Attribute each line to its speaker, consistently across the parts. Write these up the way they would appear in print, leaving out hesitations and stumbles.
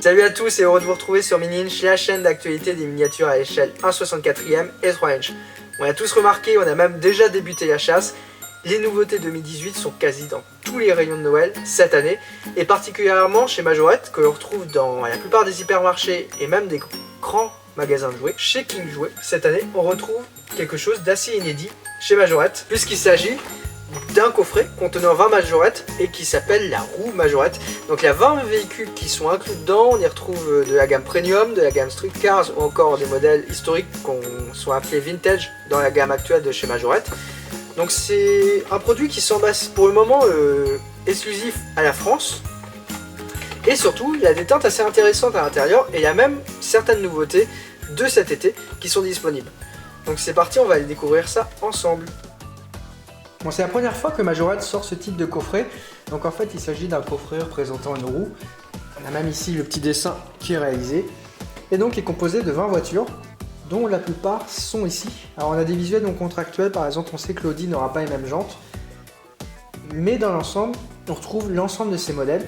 Speaker 1: Salut à tous et heureux de vous retrouver sur Mini Inch, la chaîne d'actualité des miniatures à échelle 1/64 et 3 inch. On a tous remarqué, on a même déjà débuté la chasse. Les nouveautés 2018 sont quasi dans tous les rayons de Noël cette année, et particulièrement chez Majorette, que l'on retrouve dans la plupart des hypermarchés et même des grands magasins de jouets. Chez King Jouets, cette année, on retrouve quelque chose d'assez inédit chez Majorette, puisqu'il s'agit d'un coffret contenant 20 majorettes et qui s'appelle la roue majorette. Donc il y a 20 véhicules qui sont inclus dedans. On y retrouve de la gamme premium, de la gamme street cars ou encore des modèles historiques qu'on soit appelés vintage dans la gamme actuelle de chez Majorette. Donc c'est un produit qui semble pour le moment exclusif à la France. Et surtout il y a des teintes assez intéressantes à l'intérieur et il y a même certaines nouveautés de cet été qui sont disponibles. Donc c'est parti, on va aller découvrir ça ensemble. Bon, c'est la première fois que Majorette sort ce type de coffret. Donc en fait il s'agit d'un coffret représentant une roue. On a même ici le petit dessin qui est réalisé. Et donc il est composé de 20 voitures, dont la plupart sont ici. Alors on a des visuels non contractuels, par exemple on sait que l'Audi n'aura pas les mêmes jantes. Mais dans l'ensemble, on retrouve l'ensemble de ces modèles.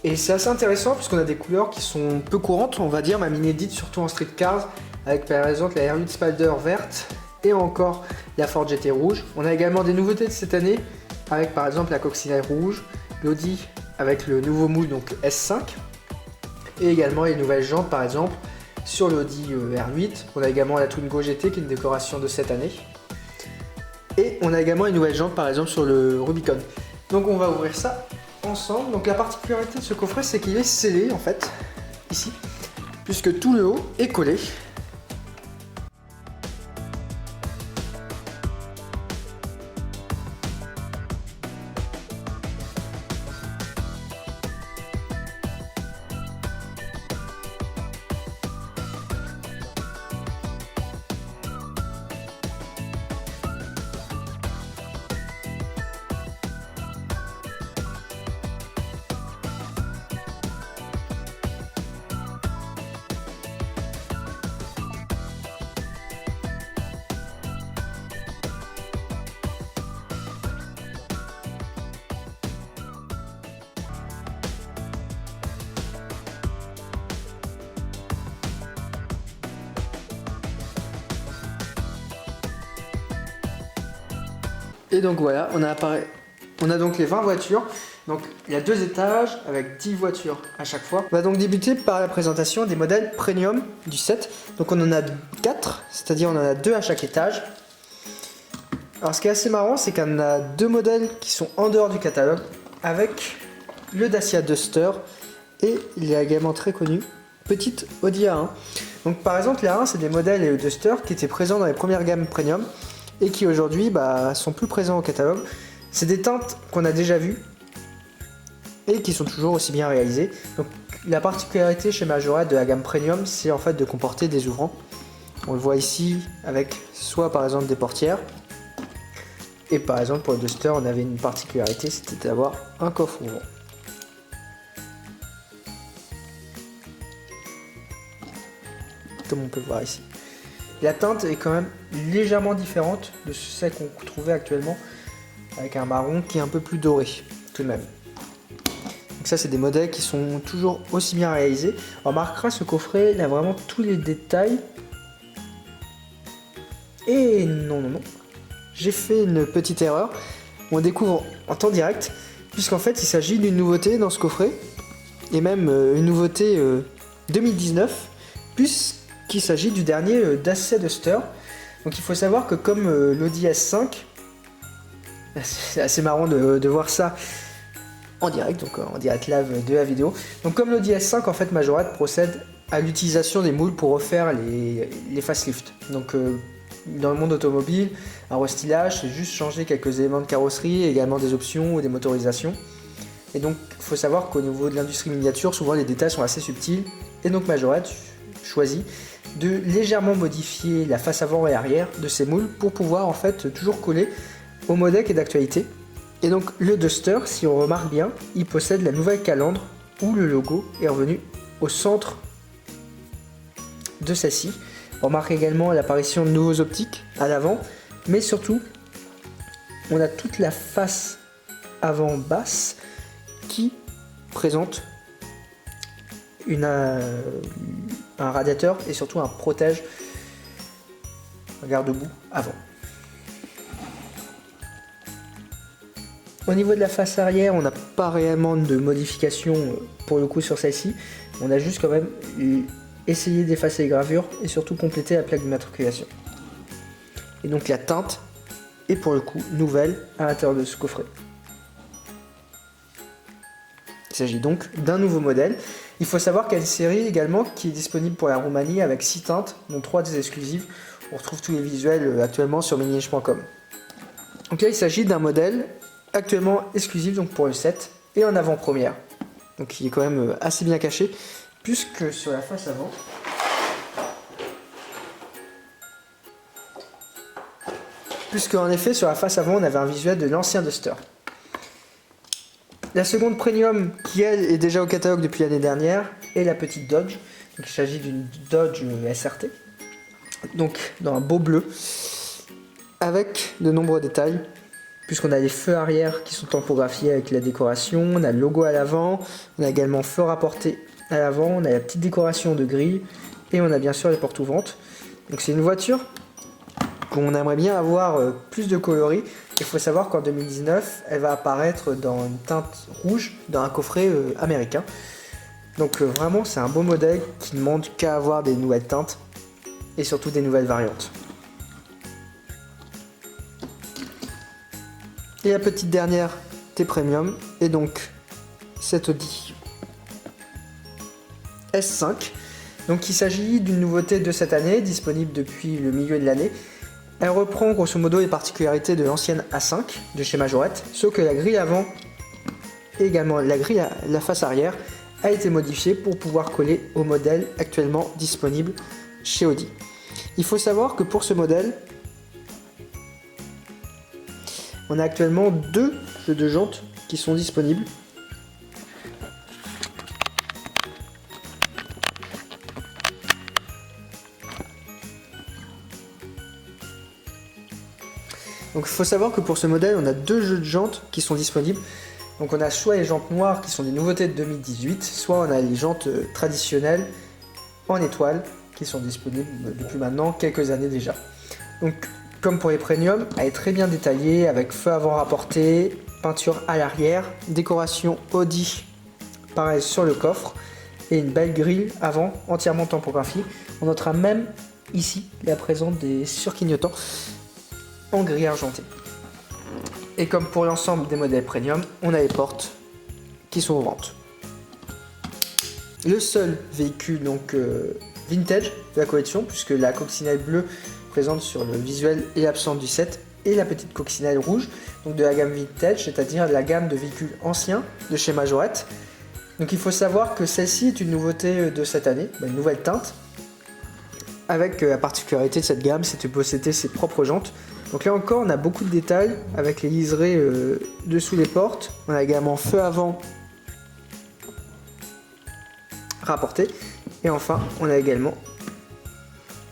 Speaker 1: Et c'est assez intéressant puisqu'on a des couleurs qui sont peu courantes, on va dire, même inédites, surtout en street cars, avec par exemple la R8 Spider verte et encore la Ford GT rouge. On a également des nouveautés de cette année avec par exemple la coccinelle rouge, l'Audi avec le nouveau moule donc S5 et également les nouvelles jantes par exemple sur l'Audi R8. On a également la Twingo GT qui est une décoration de cette année et on a également les nouvelles jantes par exemple sur le Rubicon. Donc on va ouvrir ça ensemble. Donc la particularité de ce coffret c'est qu'il est scellé en fait ici puisque tout le haut est collé. Et donc voilà, on a donc les 20 voitures. Donc il y a 2 étages avec 10 voitures à chaque fois. On va donc débuter par la présentation des modèles premium du set. Donc on en a 4, c'est-à-dire on en a 2 à chaque étage. Alors ce qui est assez marrant, c'est qu'on a 2 modèles qui sont en dehors du catalogue avec le Dacia Duster et il est également très connu, petite Audi A1. Donc par exemple les A1 c'est des modèles Duster qui étaient présents dans les premières gammes premium et qui aujourd'hui sont plus présents au catalogue. C'est des teintes qu'on a déjà vues et qui sont toujours aussi bien réalisées. Donc la particularité chez Majorette de la gamme premium, c'est en fait de comporter des ouvrants. On le voit ici avec soit par exemple des portières, et par exemple pour le Duster on avait une particularité, c'était d'avoir un coffre ouvrant. Comme on peut le voir ici. La teinte est quand même légèrement différente de celle qu'on trouvait actuellement, avec un marron qui est un peu plus doré tout de même. Donc ça c'est des modèles qui sont toujours aussi bien réalisés. On remarquera ce coffret, il a vraiment tous les détails. Et non, j'ai fait une petite erreur. On découvre en temps direct, puisqu'en fait il s'agit d'une nouveauté dans ce coffret, et même une nouveauté 2019, puisqu'il s'agit du dernier Dacia Duster. Donc il faut savoir que comme l'Audi S5, c'est assez marrant de voir ça en direct, donc en direct live de la vidéo. Donc comme l'Audi S5, en fait Majorette procède à l'utilisation des moules pour refaire les facelifts. Donc dans le monde automobile, un restylage, c'est juste changer quelques éléments de carrosserie, également des options ou des motorisations. Et donc il faut savoir qu'au niveau de l'industrie miniature, souvent les détails sont assez subtils, et donc Majorette choisit de légèrement modifier la face avant et arrière de ces moules pour pouvoir en fait toujours coller au modèle qui est d'actualité. Et donc le Duster, si on remarque bien, il possède la nouvelle calandre où le logo est revenu au centre de celle-ci. On remarque également l'apparition de nouveaux optiques à l'avant, mais surtout on a toute la face avant basse qui présente un radiateur et surtout un protège, un garde-boue avant. Au niveau de la face arrière, on n'a pas réellement de modification pour le coup sur celle-ci. On a juste quand même essayé d'effacer les gravures et surtout compléter la plaque d'immatriculation. Et donc la teinte est pour le coup nouvelle à l'intérieur de ce coffret. Il s'agit donc d'un nouveau modèle. Il faut savoir qu'il y a une série également qui est disponible pour la Roumanie avec 6 teintes, dont 3 des exclusives. On retrouve tous les visuels actuellement sur minilinge.com. Donc là il s'agit d'un modèle actuellement exclusif donc pour le 7 et en avant-première. Donc il est quand même assez bien caché puisque sur la face avant, en effet sur la face avant on avait un visuel de l'ancien Duster. La seconde Premium qui elle est déjà au catalogue depuis l'année dernière est la petite Dodge. Donc, il s'agit d'une Dodge SRT. Donc dans un beau bleu avec de nombreux détails. Puisqu'on a les feux arrière qui sont tampographiés avec la décoration, on a le logo à l'avant, on a également feu rapporté à l'avant, on a la petite décoration de grille et on a bien sûr les portes ouvrantes. Donc c'est une voiture qu'on aimerait bien avoir plus de coloris. Il faut savoir qu'en 2019, elle va apparaître dans une teinte rouge dans un coffret américain. Donc vraiment c'est un beau modèle qui ne demande qu'à avoir des nouvelles teintes et surtout des nouvelles variantes. Et la petite dernière T-Premium est donc cette Audi S5. Donc il s'agit d'une nouveauté de cette année, disponible depuis le milieu de l'année. Elle reprend grosso modo les particularités de l'ancienne A5 de chez Majorette, sauf que la grille avant et également la face arrière a été modifiée pour pouvoir coller au modèle actuellement disponible chez Audi. Il faut savoir que pour ce modèle, on a actuellement 2 jeux de jantes qui sont disponibles. Donc il faut savoir que pour ce modèle, on a 2 jeux de jantes qui sont disponibles. Donc on a soit les jantes noires qui sont des nouveautés de 2018, soit on a les jantes traditionnelles en étoile qui sont disponibles depuis maintenant quelques années déjà. Donc comme pour les premium, elle est très bien détaillée avec feu avant rapporté, peinture à l'arrière, décoration Audi pareil sur le coffre et une belle grille avant entièrement tampographiée. On notera même ici la présence des surclignotants en gris argenté. Et comme pour l'ensemble des modèles premium, on a les portes qui sont ouvrantes. Le seul véhicule donc vintage de la collection, puisque la coccinelle bleue présente sur le visuel est absente du 7 et la petite coccinelle rouge, donc de la gamme vintage, c'est-à-dire la gamme de véhicules anciens de chez Majorette. Donc il faut savoir que celle-ci est une nouveauté de cette année, une nouvelle teinte, avec la particularité de cette gamme, c'est de posséder ses propres jantes. Donc là encore, on a beaucoup de détails avec les liserés dessous les portes. On a également feu avant rapporté. Et enfin, on a également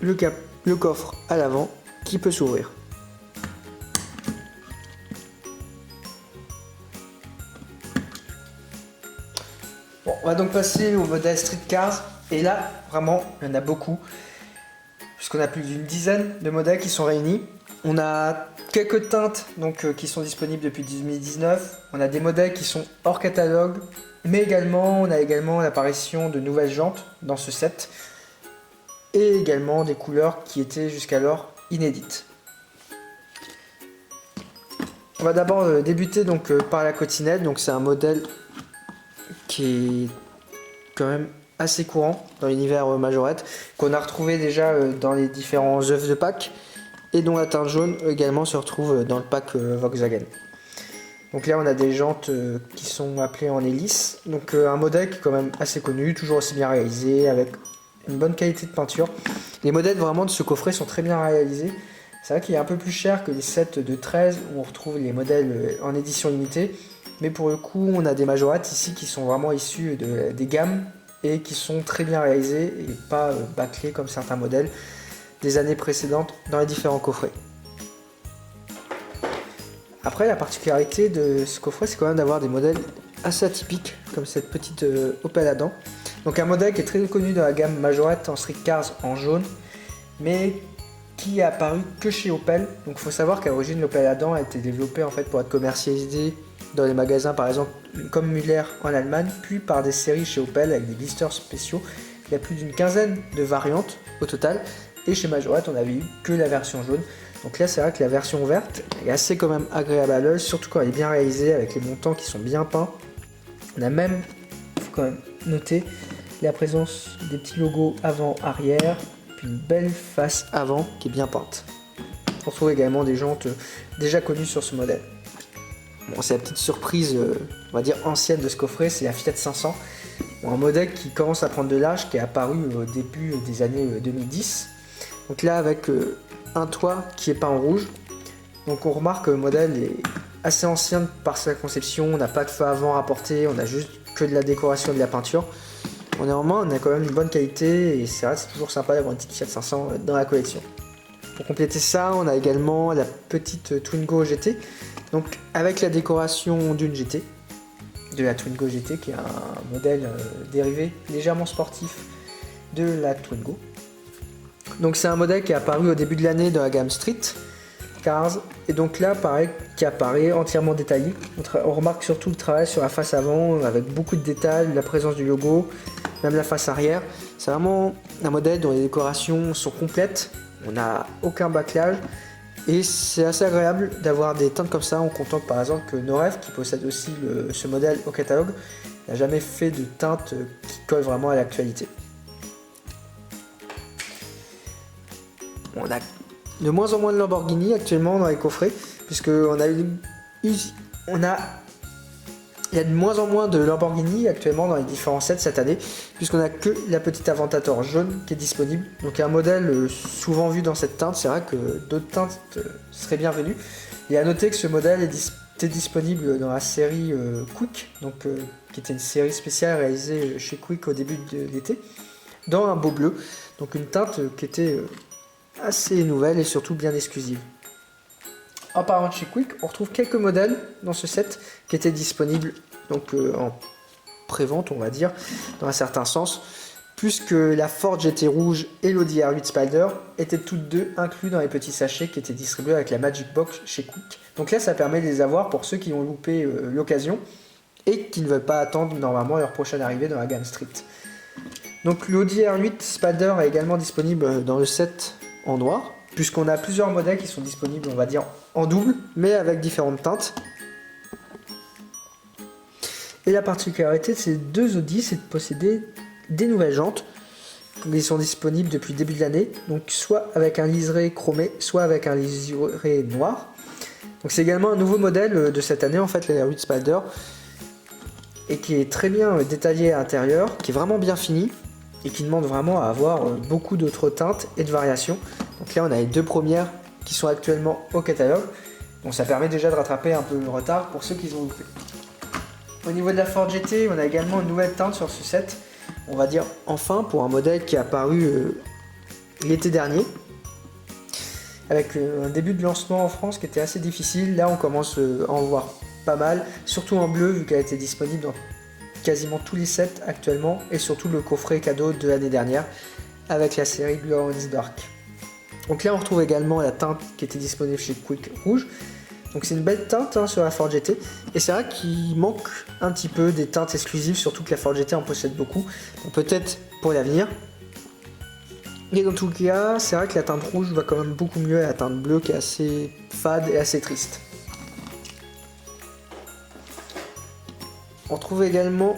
Speaker 1: le coffre à l'avant qui peut s'ouvrir. Bon, on va donc passer au modèle Street Cars. Et là, vraiment, il y en a beaucoup. Puisqu'on a plus d'une dizaine de modèles qui sont réunis. On a quelques teintes donc, qui sont disponibles depuis 2019. On a des modèles qui sont hors catalogue. Mais également, on a également l'apparition de nouvelles jantes dans ce set. Et également des couleurs qui étaient jusqu'alors inédites. On va d'abord débuter donc, par la coccinelle. Donc c'est un modèle qui est quand même assez courant dans l'univers Majorette, qu'on a retrouvé déjà dans les différents œufs de pack. Et dont la teinte jaune également se retrouve dans le pack Volkswagen. Donc là on a des jantes qui sont appelées en hélice, donc un modèle qui est quand même assez connu, toujours aussi bien réalisé, avec une bonne qualité de peinture. Les modèles vraiment de ce coffret sont très bien réalisés. C'est vrai qu'il est un peu plus cher que les sets de 13 où on retrouve les modèles en édition limitée, mais pour le coup on a des Majorettes ici qui sont vraiment issus des gammes et qui sont très bien réalisés et pas bâclés comme certains modèles des années précédentes dans les différents coffrets. Après, la particularité de ce coffret, c'est quand même d'avoir des modèles assez atypiques, comme cette petite Opel Adam, Donc un modèle qui est très connu dans la gamme Majorette en Street Cars en jaune, mais qui est apparu que chez Opel. Donc il faut savoir qu'à l'origine l'Opel Adam a été développé en fait pour être commercialisé dans les magasins par exemple comme Müller en Allemagne, puis par des séries chez Opel avec des blisters spéciaux. Il y a plus d'une quinzaine de variantes au total, et chez Majorette on avait eu que la version jaune. Donc là c'est vrai que la version verte est assez quand même agréable à l'œil, surtout quand elle est bien réalisée avec les montants qui sont bien peints. On a même, faut quand même noter, la présence des petits logos avant-arrière, puis une belle face avant qui est bien peinte. On retrouve également des jantes déjà connues sur ce modèle. Bon, c'est la petite surprise, on va dire ancienne de ce coffret, c'est la Fiat 500. Bon, un modèle qui commence à prendre de l'âge, qui est apparu au début des années 2010. Donc là avec un toit qui est peint en rouge. Donc on remarque que le modèle est assez ancien par sa conception, on n'a pas de feu avant rapporté, on a juste que de la décoration et de la peinture. Néanmoins, on a quand même une bonne qualité et c'est vrai, c'est toujours sympa d'avoir une petite Fiat 500 dans la collection. Pour compléter ça, on a également la petite Twingo GT, donc avec la décoration d'une GT, de la Twingo GT qui est un modèle dérivé légèrement sportif de la Twingo. Donc c'est un modèle qui est apparu au début de l'année dans la gamme Street Cars, et donc là pareil qui apparaît entièrement détaillé. On remarque surtout le travail sur la face avant avec beaucoup de détails, la présence du logo, même la face arrière. C'est vraiment un modèle dont les décorations sont complètes, on n'a aucun bâclage et c'est assez agréable d'avoir des teintes comme ça. On contente par exemple que Norev, qui possède aussi ce modèle au catalogue, n'a jamais fait de teinte qui colle vraiment à l'actualité. On a de moins en moins de Lamborghini actuellement dans les coffrets, puisqu'on a il y a de moins en moins de Lamborghini actuellement dans les différents sets cette année, puisqu'on a que la petite Aventador jaune qui est disponible. Donc un modèle souvent vu dans cette teinte, c'est vrai que d'autres teintes seraient bienvenues. Et à noter que ce modèle était disponible dans la série Quick, donc, qui était une série spéciale réalisée chez Quick au début de l'été, dans un beau bleu, donc une teinte qui était assez nouvelle et surtout bien exclusive. En parlant de chez Quick, on retrouve quelques modèles dans ce set qui étaient disponibles donc en pré-vente, on va dire, dans un certain sens, puisque la Ford GT rouge et l'Audi R8 Spider étaient toutes deux inclus dans les petits sachets qui étaient distribués avec la Magic Box chez Quick. Donc là, ça permet de les avoir pour ceux qui ont loupé l'occasion et qui ne veulent pas attendre normalement leur prochaine arrivée dans la gamme Street. Donc l'Audi R8 Spider est également disponible dans le set en noir, puisqu'on a plusieurs modèles qui sont disponibles, on va dire, en double, mais avec différentes teintes. Et la particularité de ces deux Audi, c'est de posséder des nouvelles jantes. Ils sont disponibles depuis le début de l'année, donc soit avec un liseré chromé, soit avec un liseré noir. Donc c'est également un nouveau modèle de cette année, en fait, la R8 Spider, et qui est très bien détaillé à l'intérieur, qui est vraiment bien fini, et qui demande vraiment à avoir beaucoup d'autres teintes et de variations. Donc là on a les deux premières qui sont actuellement au catalogue, donc ça permet déjà de rattraper un peu le retard pour ceux qui ont loupé. Au niveau de la Ford GT, on a également une nouvelle teinte sur ce set, on va dire enfin, pour un modèle qui est apparu l'été dernier, avec un début de lancement en France qui était assez difficile. Là on commence à en voir pas mal, surtout en bleu vu qu'elle a été disponible dans quasiment tous les sets actuellement, et surtout le coffret cadeau de l'année dernière avec la série Glow in the Dark. Donc là on retrouve également la teinte qui était disponible chez Quick rouge. Donc c'est une belle teinte sur la Ford GT, et c'est vrai qu'il manque un petit peu des teintes exclusives, surtout que la Ford GT en possède beaucoup, donc peut-être pour l'avenir. Et dans tout cas, c'est vrai que la teinte rouge va quand même beaucoup mieux à la teinte bleue qui est assez fade et assez triste. On trouve également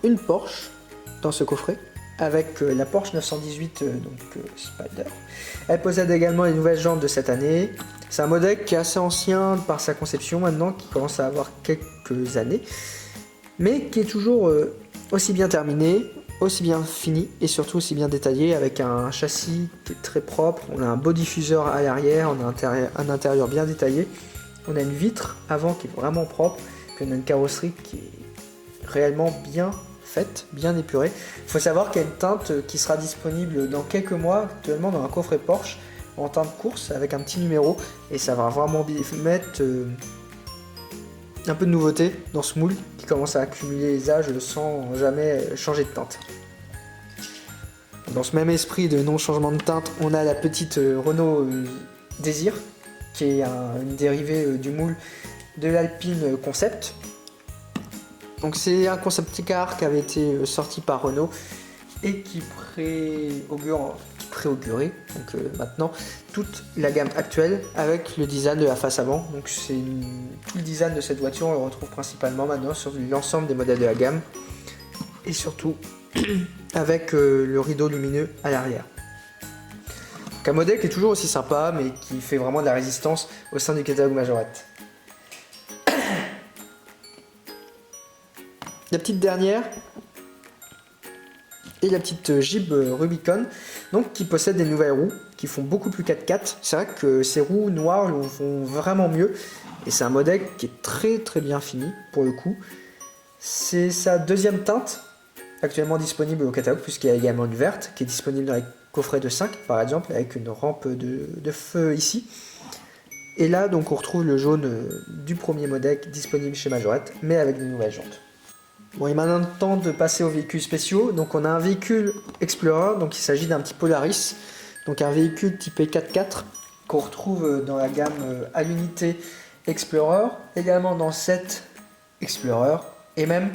Speaker 1: une Porsche dans ce coffret avec la Porsche 918 Spider. Elle possède également les nouvelles jantes de cette année. C'est un modèle qui est assez ancien par sa conception maintenant, qui commence à avoir quelques années, mais qui est toujours aussi bien terminé, aussi bien fini et surtout aussi bien détaillé, avec un châssis qui est très propre. On a un beau diffuseur à l'arrière, on a un intérieur bien détaillé, on a une vitre avant qui est vraiment propre, puis on a une carrosserie qui est réellement bien faite, bien épurée. Il faut savoir qu'il y a une teinte qui sera disponible dans quelques mois actuellement dans un coffret Porsche en teinte course avec un petit numéro, et ça va vraiment mettre un peu de nouveauté dans ce moule qui commence à accumuler les âges sans jamais changer de teinte. dans ce même esprit de non-changement de teinte, on a la petite Renault Désir, qui est une dérivée du moule de l'Alpine Concept. Donc c'est un concept car qui avait été sorti par Renault et qui préaugurait maintenant toute la gamme actuelle avec le design de la face avant. Donc tout le design de cette voiture, on le retrouve principalement maintenant sur l'ensemble des modèles de la gamme et surtout avec le rideau lumineux à l'arrière. Donc un modèle qui est toujours aussi sympa mais qui fait vraiment de la résistance au sein du catalogue Majorette. La petite dernière et la petite Jeep Rubicon, donc qui possède des nouvelles roues qui font beaucoup plus 4x4. C'est vrai que ces roues noires vont vraiment mieux et c'est un modèle qui est très bien fini pour le coup. C'est sa deuxième teinte actuellement disponible au catalogue, puisqu'il y a également une verte qui est disponible dans les coffrets de 5 par exemple, avec une rampe de feu ici. Et là donc on retrouve le jaune du premier modèle disponible chez Majorette, mais avec de nouvelles jantes. Bon, il est maintenant temps de passer aux véhicules spéciaux. Donc on a un véhicule Explorer, donc il s'agit d'un petit Polaris, donc un véhicule typé 4x4 qu'on retrouve dans la gamme à l'unité Explorer, également dans 7 Explorer, et même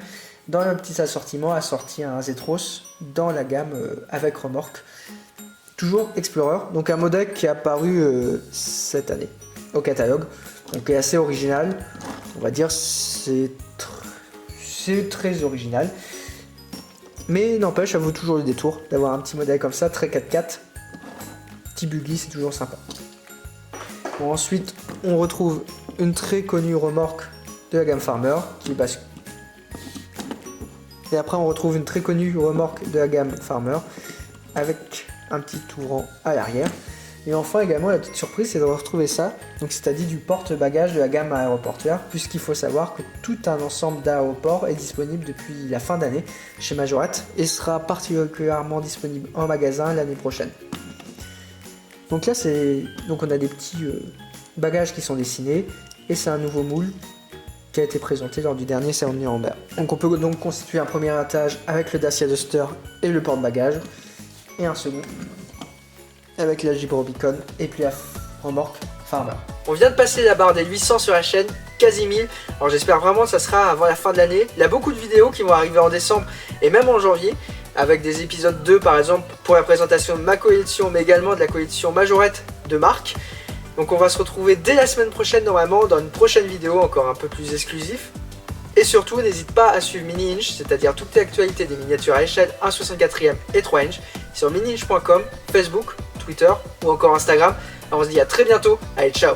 Speaker 1: dans le petit assortiment assorti à un Zetros dans la gamme avec remorque. Toujours Explorer, donc un modèle qui est apparu cette année au catalogue, donc est assez original, on va dire c'est très original, mais n'empêche, ça vaut toujours le détour d'avoir un petit modèle comme ça, très 4x4, petit buggy, c'est toujours sympa. Bon, ensuite on retrouve une très connue remorque de la gamme Farmer qui bascule. Et après on retrouve une très connue remorque de la gamme Farmer avec un petit tourant à l'arrière. Et enfin également la petite surprise, c'est de retrouver ça, donc c'est-à-dire du porte-bagages de la gamme aéroportuaire, puisqu'il faut savoir que tout un ensemble d'aéroports est disponible depuis la fin d'année chez Majorette et sera particulièrement disponible en magasin l'année prochaine. Donc là on a des petits bagages qui sont dessinés et c'est un nouveau moule qui a été présenté lors du dernier salon de Nuremberg. Donc on peut donc constituer un premier étage avec le Dacia Duster et le porte-bagages, et un second avec la Jeep Rubicon et puis la remorque Farmer. On vient de passer la barre des 800 sur la chaîne, quasi 1000, alors j'espère vraiment que ça sera avant la fin de l'année. Il y a beaucoup de vidéos qui vont arriver en décembre et même en janvier, avec des épisodes 2 par exemple pour la présentation de ma collection, mais également de la collection Majorette de Marc. Donc on va se retrouver dès la semaine prochaine normalement dans une prochaine vidéo encore un peu plus exclusive. Et surtout n'hésite pas à suivre Mini Inch, c'est-à-dire toute l'actualité des miniatures à échelle 1/64 et 3 inch sur miniinch.com, Facebook, Twitter ou encore Instagram. Alors on se dit à très bientôt, allez ciao.